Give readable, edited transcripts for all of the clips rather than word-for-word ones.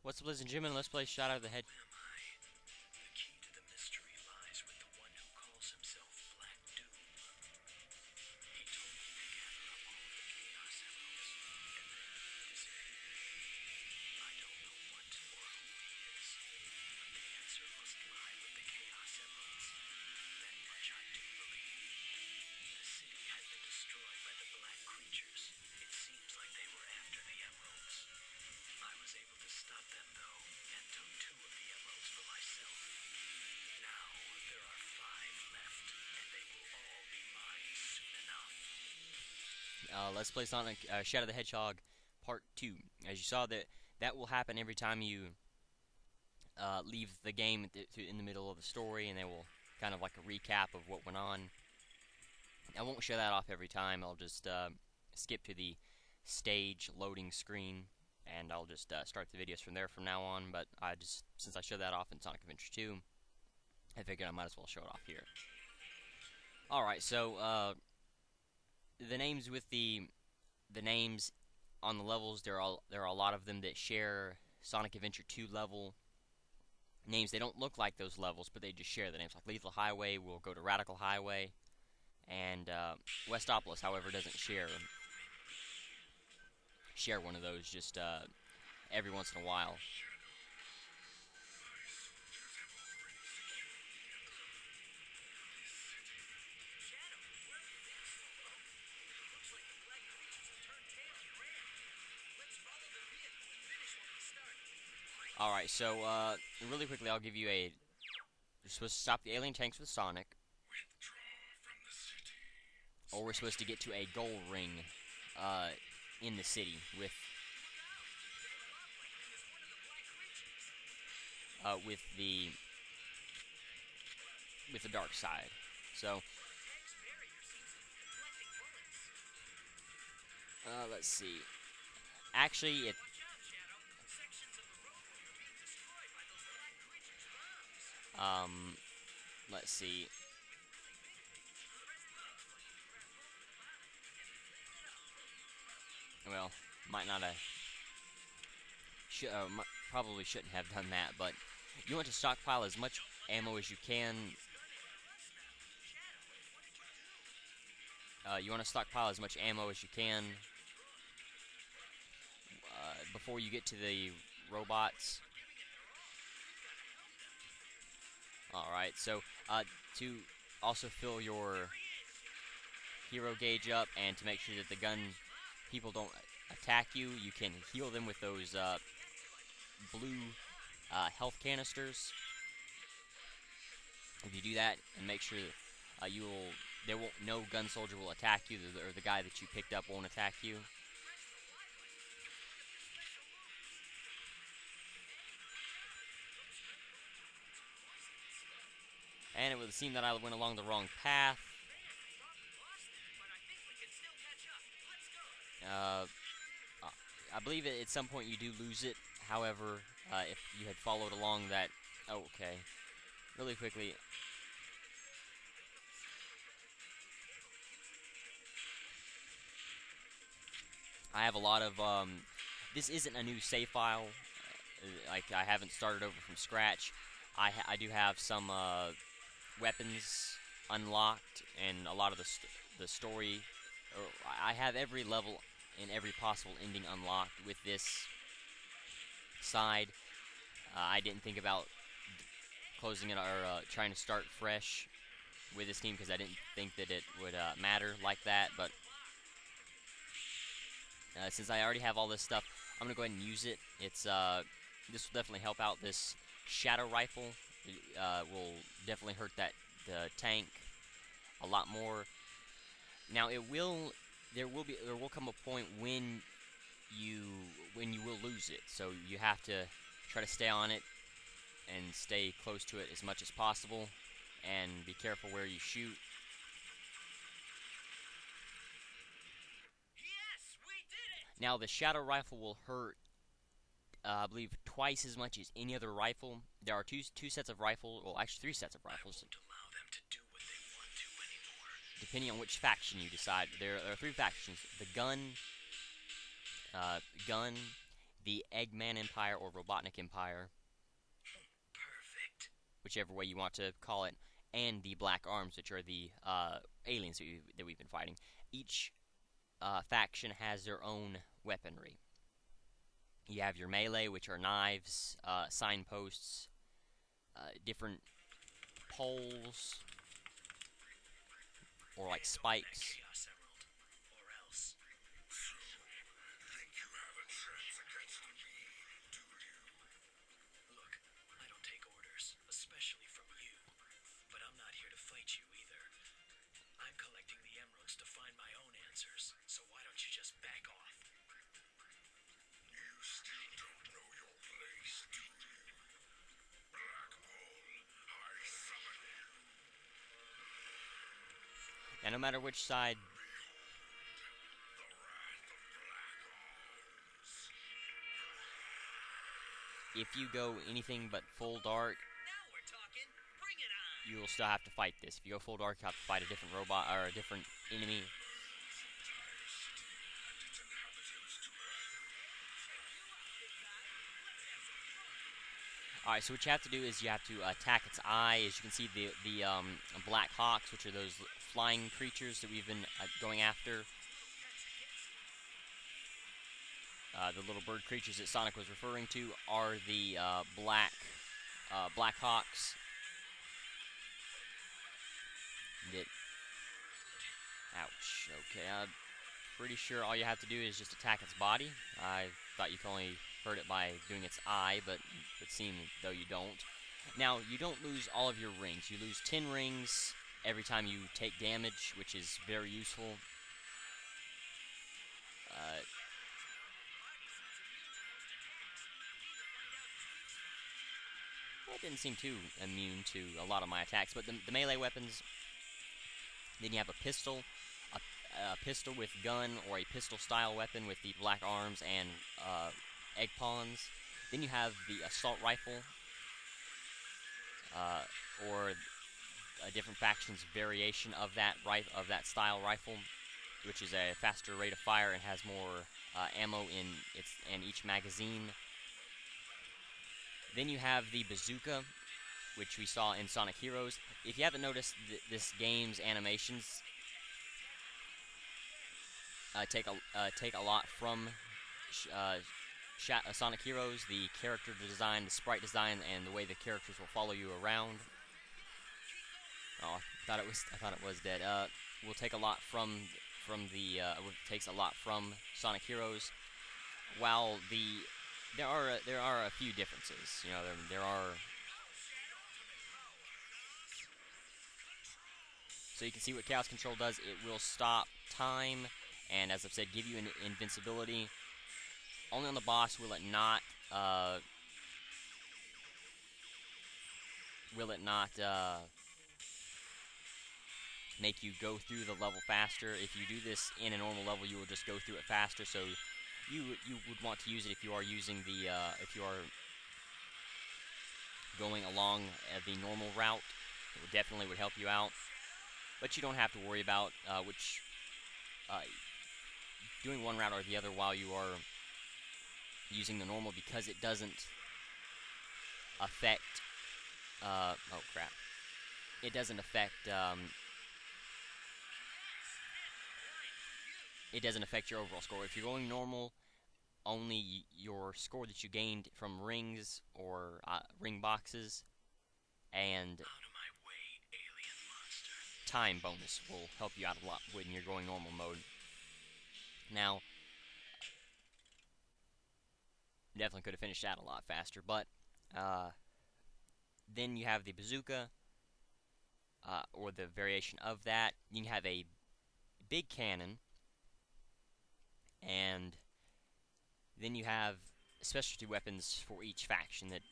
What's up, ladies and gentlemen? Let's play Shot Out of the Head. Who am I? The key to the mystery lies with the one who calls himself Black Doom. He told me to gather up all the Chaos Emeralds and then disappear. I don't know what or who he is, but the answer must lie with the Chaos Emeralds. That much I do believe. The city had been destroyed by the black creatures. It seems like they were after the emeralds. I was able to stop them, though, and took 2 of the emeralds for myself. Now, there are 5 left, and they will all be mine soon enough. Let's play Sonic Shadow of the Hedgehog Part 2. As you saw, that will happen every time you leave the game in the middle of the story, and they will kind of like a recap of what went on. I won't show that off every time. I'll just skip to the stage loading screen, and I'll just start the videos from there from now on. But since I showed that off in Sonic Adventure 2, I figured I might as well show it off here. Alright, so the names with the names on the levels, there are a lot of them that share Sonic Adventure 2 level names. They don't look like those levels, but they just share the names. Like Lethal Highway will go to Radical Highway, and Westopolis, however, doesn't share one of those, just every once in a while. Alright, so really quickly, I'll give you a. You're supposed to stop the alien tanks with Sonic, or we're supposed to get to a gold ring in the city with the dark side. So let's see. Actually, let's see. Well, might not have. Probably shouldn't have done that, but you want to stockpile as much ammo as you can. You want to stockpile as much ammo as you can before you get to the robots. Alright, so to also fill your hero gauge up and to make sure that the gun people don't attack you, you can heal them with those blue health canisters. If you do that and make sure that no gun soldier will attack you, or the guy that you picked up won't attack you. And it would seem that I went along the wrong path. I believe at some point you do lose it. However, if you had followed along that... Oh, okay. Really quickly. I have a lot of... this isn't a new save file. Like, I haven't started over from scratch. I do have some weapons unlocked, and a lot of the story. I have every level and every possible ending unlocked with this side. I didn't think about closing it or trying to start fresh with this team because I didn't think that it would matter like that. But since I already have all this stuff, I'm gonna go ahead and use it. This will definitely help out. This shadow rifle will definitely hurt the tank a lot more. Now there will come a point when you will lose it. So you have to try to stay on it and stay close to it as much as possible, and be careful where you shoot. Yes, we did it! Now the shadow rifle will hurt, I believe, twice as much as any other rifle. There are two sets of rifles, well, actually 3 sets of rifles. I won't allow them to do what they want to anymore. Depending on which faction you decide. There are 3 factions: the gun, the Eggman Empire or Robotnik Empire, Perfect. whichever way you want to call it, and the Black Arms, which are the aliens that we've been fighting. Each faction has their own weaponry. You have your melee, which are knives, signposts, different poles, or like spikes. Chaos Emerald, or else. So, think you have a chance against me, do you? Look, I don't take orders, especially from you. But I'm not here to fight you either. I'm collecting the emeralds to find my own answers, so why don't you just back off? You still don't know your place, do you? Black Hole, I summon you. And no matter which side, if you go anything but full dark, Now we're talking. Bring it on. you will still have to fight this. If you go full dark, you have to fight a different robot or a different enemy. Alright, so what you have to do is you have to attack its eye. As you can see, the Black Hawks, which are those flying creatures that we've been going after. The little bird creatures that Sonic was referring to are the Black Hawks. Ouch. Okay, I'm pretty sure all you have to do is just attack its body. I thought you could only hurt it by doing its eye, but it seemed though you don't. Now, you don't lose all of your rings. You lose 10 rings every time you take damage, which is very useful. It didn't seem too immune to a lot of my attacks, but the melee weapons, then you have a pistol, a pistol with gun, or a pistol-style weapon with the Black Arms and egg pawns. Then you have the assault rifle, or a different faction's variation of that style rifle, which is a faster rate of fire and has more ammo in each magazine. Then you have the bazooka, which we saw in Sonic Heroes. If you haven't noticed, this game's animations take a lot from Sonic Heroes. The character design, the sprite design, and the way the characters will follow you around. Oh, I thought it was dead. Will take a lot takes a lot from Sonic Heroes. While there are a few differences. You know, there are. So you can see what Chaos Control does. It will stop time, and as I've said, give you an invincibility. Only on the boss will it not. Make you go through the level faster. If you do this in a normal level, you will just go through it faster. So you would want to use it if you are using the if you are going along the normal route. It definitely would help you out, but you don't have to worry about doing one route or the other while you are using the normal, because it doesn't affect. Oh crap! It doesn't affect. It doesn't affect your overall score. If you're going normal, only your score that you gained from rings or ring boxes and Out of my way, alien monster. time bonus will help you out a lot when you're going normal mode. Now, definitely could have finished that a lot faster, but then you have the bazooka, or the variation of that. You can have a big cannon, and then you have specialty weapons for each faction that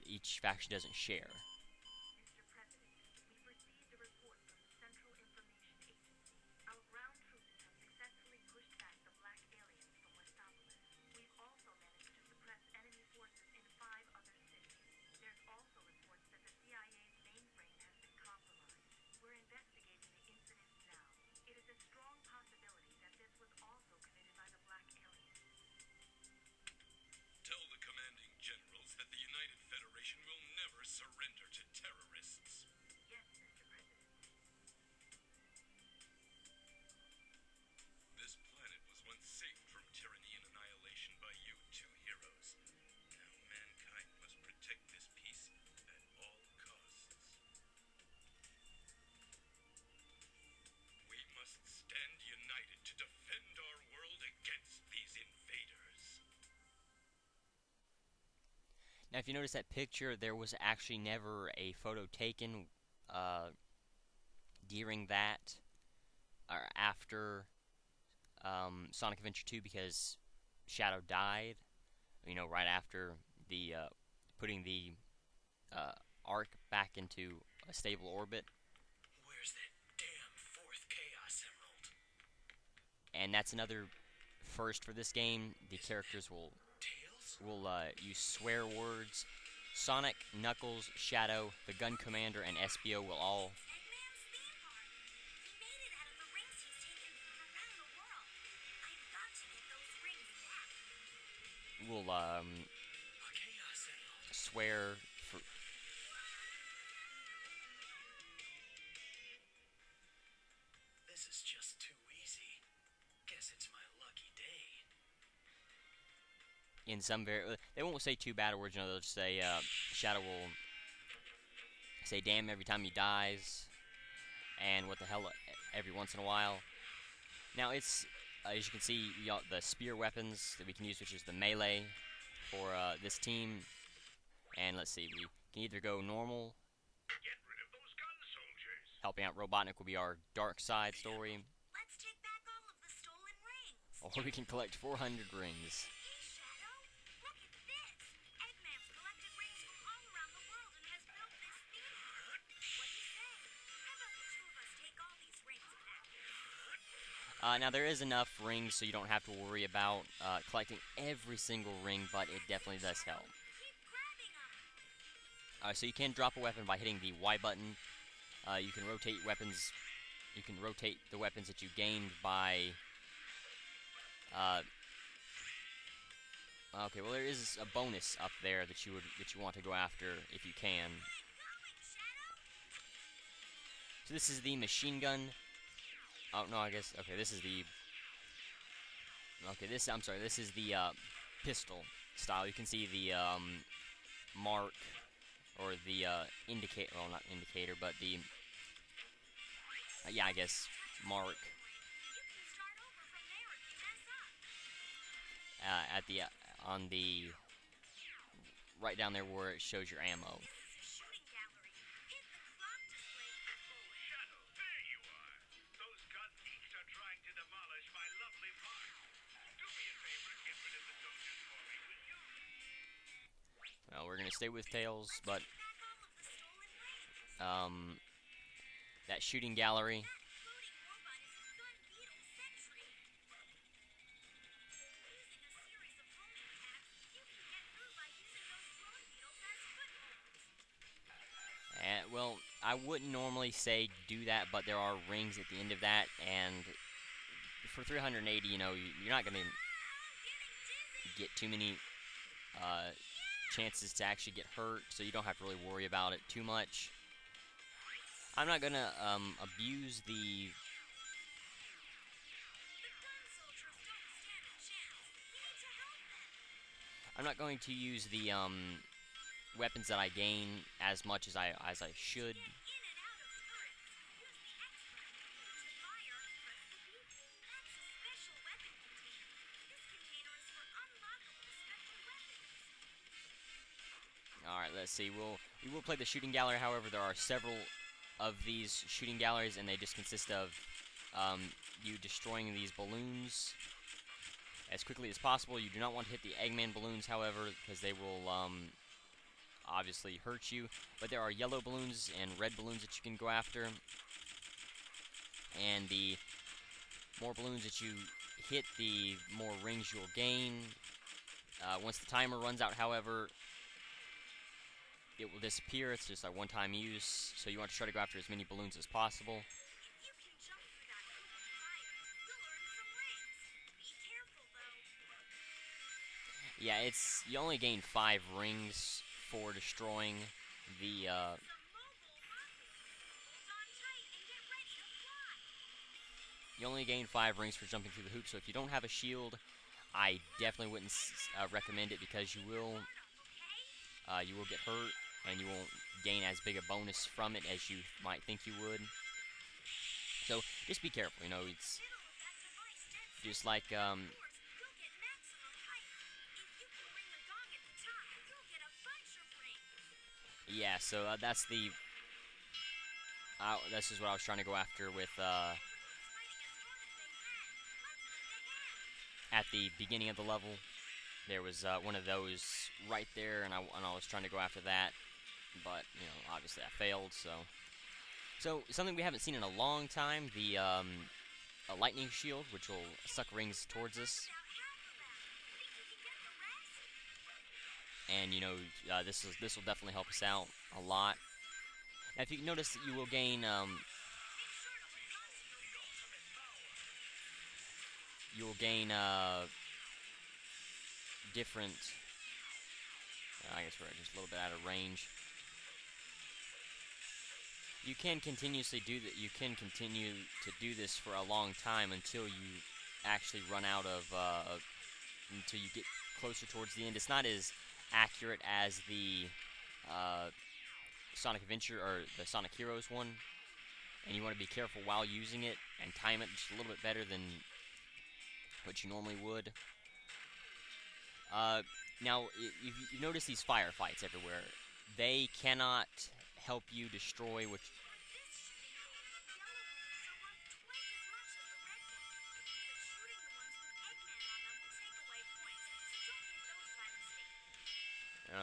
each faction doesn't share. Mr. President, we've received a report from the Central Information Agency. Our ground troops have successfully pushed back the black aliens from Westopolis. We've also managed to suppress enemy forces in 5 other cities. There's also reports that the CIA's mainframe has been compromised. We're investigating the incidents now. It is a strong possibility that this was also committed by the black aliens. Now, if you notice that picture, there was actually never a photo taken uh, during that or after Sonic Adventure 2 because Shadow died. You know, right after the putting the uh, arc back into a stable orbit. Where's that damn fourth Chaos Emerald? And that's another first for this game. The characters will Tails? use swear words. Sonic, Knuckles, Shadow, the Gun Commander, and SBO will all Eggman's theme park. He made it out of the rings he's taken from around the world. I've got to get those rings back. will A Chaos Emerald. swear for. This is just too easy. Guess it's my lucky day. In some they won't say two bad words. You know, they'll just say Shadow will say "damn" every time he dies, and "what the hell" every once in a while. Now it's as you can see, we got the spear weapons that we can use, which is the melee for this team. And let's see, we can either go normal, Get rid of those gun soldiers. helping out Robotnik will be our dark side story, Let's take back all of the stolen rings. or we can collect 400 rings. Hey, Shadow, look at this. Eggman's collected rings from all around the world and has built this theme park. What do you say? How about the two of us take all these rings back? Now there is enough rings so you don't have to worry about collecting every single ring, but it definitely does help. Keep grabbing them. So you can drop a weapon by hitting the Y button. You can rotate weapons. You can rotate the weapons that you gained by. Okay, well there is a bonus up there that you want to go after if you can. So this is the machine gun. Oh no, I guess okay. This is the. Okay, I'm sorry. This is the pistol style. You can see the mark or the indicator. Well, not indicator, but the yeah, I guess mark You can start over from there if you mess up. at the on the right down there where it shows your ammo. This is a shooting gallery. Hit the clock display. Oh, Shadow, there you are. Those gun geeks are trying to demolish my lovely park. Do me a favor and get rid of the soldiers for me, will you? Well, we're gonna stay with Tails, but Back all of the stolen rings. that shooting gallery. That floating robot is a gun beetle sentry. Using a series of homing paths, you can get through by using those drone beetles as footholds. Well, I wouldn't normally say do that, but there are rings at the end of that, and for 380, you know, you're not gonna I'm getting dizzy. get too many chances to actually get hurt, so you don't have to really worry about it too much. I'm not gonna abuse the. The gun soldiers don't stand a chance. We need to help them. I'm not going to use the weapons that I gain as much as I should. Get in and out of turrets. Use the X button. Push fire. Press the B. That's a special weapon container. This container is for unlockable special weapons. All right, let's see. We will play the shooting gallery. However, there are several of these shooting galleries, and they just consist of you destroying these balloons as quickly as possible. You do not want to hit the Eggman balloons, however, because they will obviously hurt you. But there are yellow balloons and red balloons that you can go after, and the more balloons that you hit, the more rings you'll gain. Once the timer runs out, however, it will disappear. It's just a one-time use, so you want to try to go after as many balloons as possible. If you can jump through that hoop of fire, you'll earn some rings. Be careful, though. Yeah, you only gain 5 rings for destroying the Some mobile rocket. Hold on tight and get ready to fly. you only gain 5 rings for jumping through the hoop. So if you don't have a shield, I definitely wouldn't recommend it, because you will get hurt and you won't gain as big a bonus from it as you might think you would. So just be careful. You know, it's Middle of that device dead just like Of course, you'll get maximum height. If you can ring the gong at the top, you'll get a bunch yeah, so that's the this is what I was trying to go after with at the beginning of the level. There was one of those right there, and I was trying to go after that, but you know, obviously I failed. So something we haven't seen in a long time: the a lightning shield, which will suck rings towards us. And you know, this will definitely help us out a lot. Now, if you notice, you will gain different. I guess we're just a little bit out of range. You can continuously do that. You can continue to do this for a long time until you actually run out of. Until you get closer towards the end. It's not as accurate as the Sonic Adventure or the Sonic Heroes one, and you want to be careful while using it and time it just a little bit better than what you normally would. Now, you notice these firefights everywhere. They cannot help you destroy what.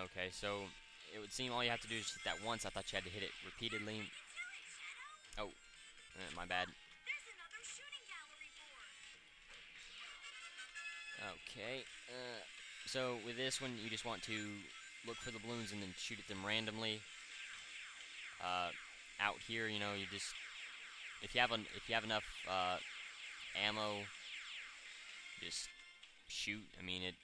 Okay, so it would seem all you have to do is hit that once. I thought you had to hit it repeatedly. Oh, my bad. Okay, so with this one, you just want to look for the balloons and then shoot at them randomly. Out here, you know, you just if you have enough ammo, just shoot. I mean it.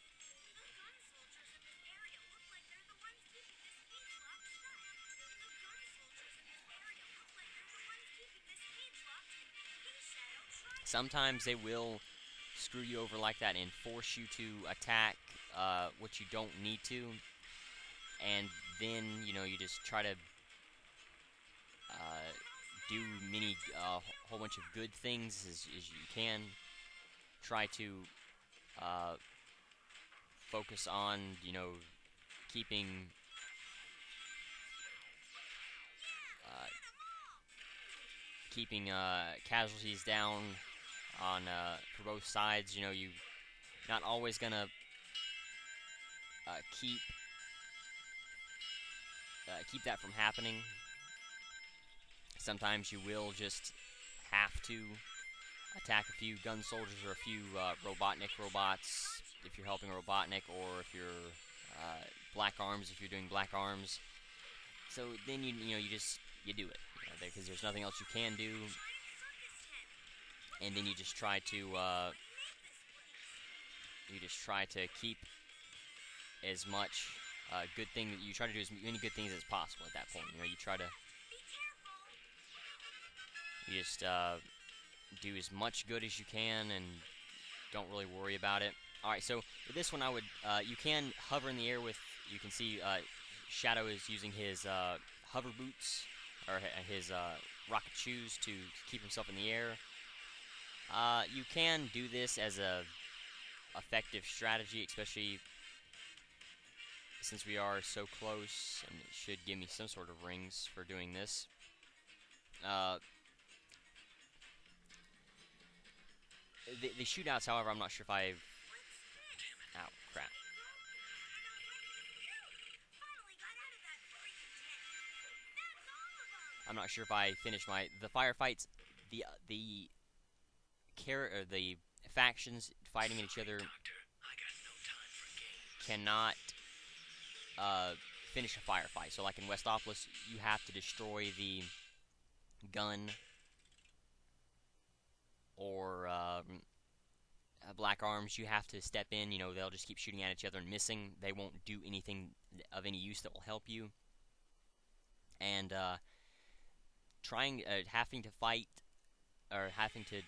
Sometimes they will screw you over like that and force you to attack what you don't need to, and then you know you just try to do whole bunch of good things as you can. Try to focus on keeping casualties down on for both sides. You know, you not always gonna keep that from happening. Sometimes you will just have to attack a few gun soldiers or a few Robotnik robots if you're helping Robotnik, or if you're Black Arms if you're doing Black Arms. So then you do it because there's nothing else you can do, and then you just try to keep as much good thing. You try to do as many good things as possible at that point. You know, you try to just do as much good as you can and don't really worry about it. Alright, so with this one, you can hover in the air with, you can see Shadow is using his hover boots, or his rocket shoes to keep himself in the air. You can do this as a effective strategy, especially since we are so close, and it should give me some sort of rings for doing this. The shootouts, however, I'm not sure if I've... Ow, crap. I'm not sure if I finished the firefights. The factions fighting each other cannot finish a firefight. So, like in Westopolis, you have to destroy the gun, or Black Arms, you have to step in. You know, they'll just keep shooting at each other and missing. They won't do anything of any use that will help you. And having to fight or having to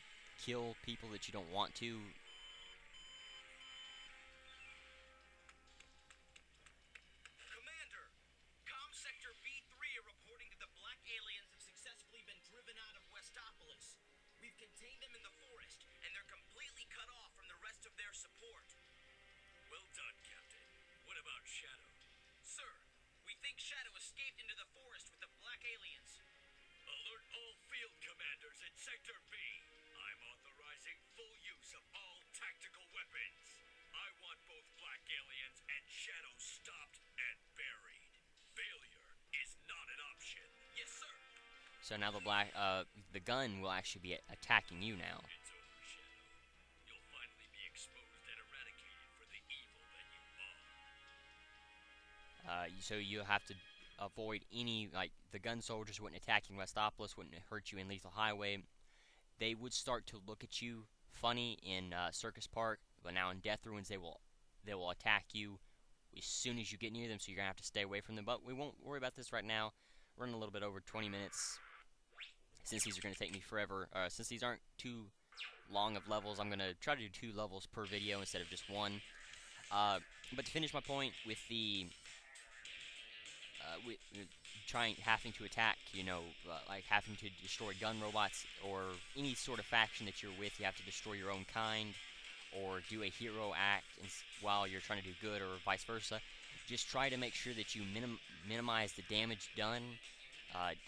kill people that you don't want to. Commander, Comm Sector B3 are reporting that the black aliens have successfully been driven out of Westopolis. We've contained them in the forest, and they're completely cut off from the rest of their support. Well done, Captain. What about Shadow? Sir, we think Shadow escaped into the So now the gun will actually be attacking you now. It's over, Shadow. You'll finally be exposed and eradicated for the evil that you are. So you have to avoid any, like, the gun soldiers wouldn't attack you in Westopolis, wouldn't hurt you in Lethal Highway. They would start to look at you funny in Circus Park, but now in Death Ruins they will attack you as soon as you get near them, so you're gonna have to stay away from them. But we won't worry about this right now. We're running a little bit over 20 minutes, since these are gonna take me forever. Since these aren't too long of levels, I'm gonna try to do 2 levels per video instead of just 1. But to finish my point with the having to attack, like having to destroy gun robots or any sort of faction that you're with, you have to destroy your own kind or do a hero act while you're trying to do good, or vice versa. Just try to make sure that you minimize the damage done.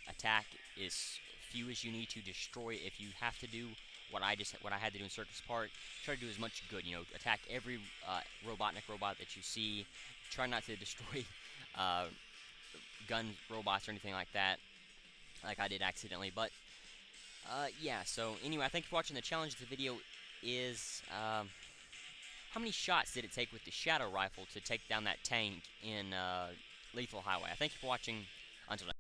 Attack as few as you need to. Destroy if you have to do what I had to do in Circus Park. Try to do as much good. Attack every robot that you see. Try not to destroy gun robots or anything like that, like I did accidentally. But yeah. So anyway, thank you for watching. The challenge of the video is how many shots did it take with the Shadow Rifle to take down that tank in Lethal Highway? I thank you for watching. Until next time.